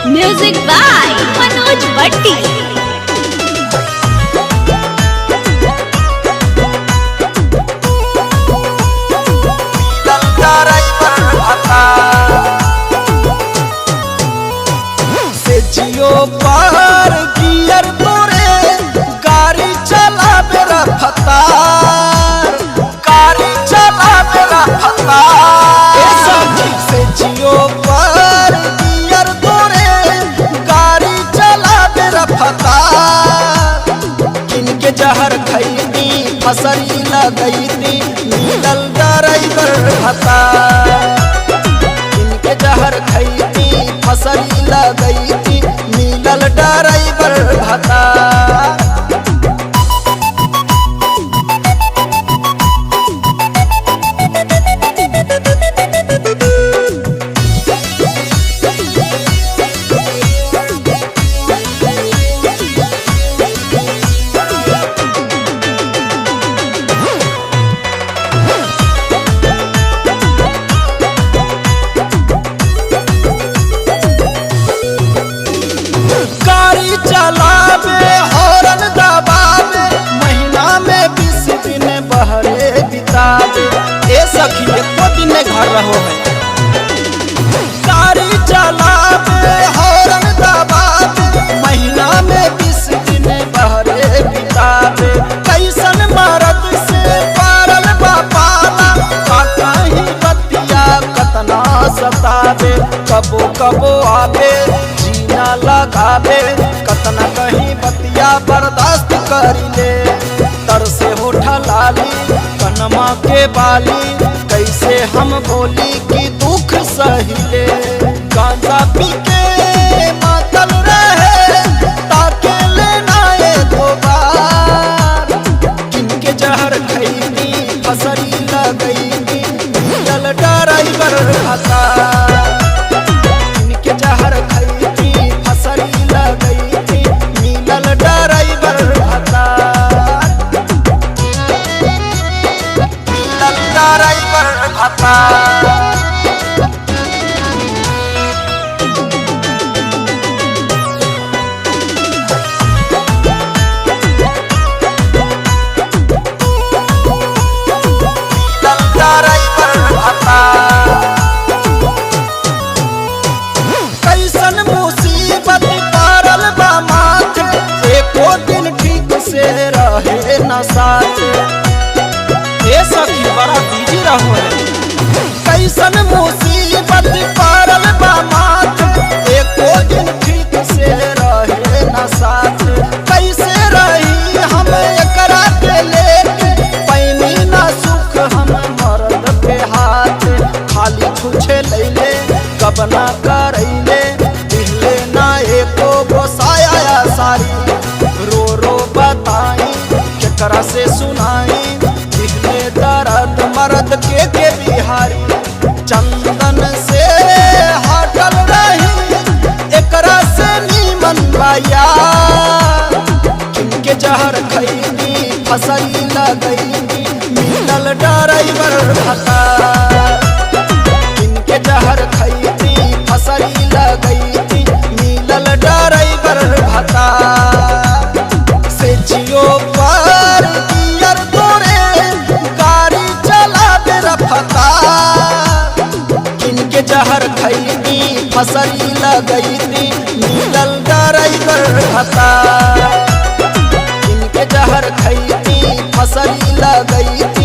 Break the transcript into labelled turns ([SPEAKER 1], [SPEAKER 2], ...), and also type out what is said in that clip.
[SPEAKER 1] Music by Manoj Bhatti.
[SPEAKER 2] जियो पार gear तोरे गाड़ी चला मेरा फतार, गाड़ी चला मेरा फतार। से जियो पार गियर तोरे गाड़ी चला मेरा फतार। किनके जहर खैनी फसरी लगैनी मिलल ड्राइवर फतार। किनके जहर खैनी फसरी लगैनी मिलल ड्राइवर फतार। चलावे हॉर्न दबावे महीना में 20 दिन बहरे बितावे। ए सखी एको दिन घर रहो है। गाड़ी चलावे हॉर्न दबावे महीना में 20 दिन बहरे बितावे। कैसन मरद से पारल बापाला कहीं बतिया कतना सतावे। कबो कबो आवे जीना लगावे कतना कहीं बतिया बर्दाश्त करिले। तर से होठा लाली कनमा के बाली कैसे हम बोली कि दुख सहिले। गांजा पी के मातल रहे ताके लेना ये दो बार। किनके जहर खैनी फसरी लगैनी मिलल ड्राइवर फतार। किनके जहर खैनी फसरी लगैनी मिलल ड्राइवर फतार। मिलल ड्राइवर फतार। कैसन मुसीबत पारल बा माथे एको दिन ठीक से रहे न साथ। ये सखी बड़ा बिजी रहो है। कैसन मुसीबत पारल बा माथे एको दिन ठीक से रहे न साथ। कैसे रही हम एकरा के लेके पैनी ना सुख हम मर्द पे हाथ। खाली छुछे लैले कबना करैले दिले ना एको गोसाया सारी। रो रो बताई केकरा से सुनाई दिले दर्द मर्द के बिहारी। चंदन से हटल रही एकरा से नीमन बाया। किनके जहर खैनी फसरी लगैनी मिलल ड्राइवर फतार। किनके जहर खैनी फसरी लगैनी मिलल ड्राइवर फतार। से जियो पार गियर तोरे गाड़ी चला मेरा फतार। किनके जहर खैनी फसरी लगैनी मिलल ड्राइवर फतार। किनके जहर खैनी फसरी लगैनी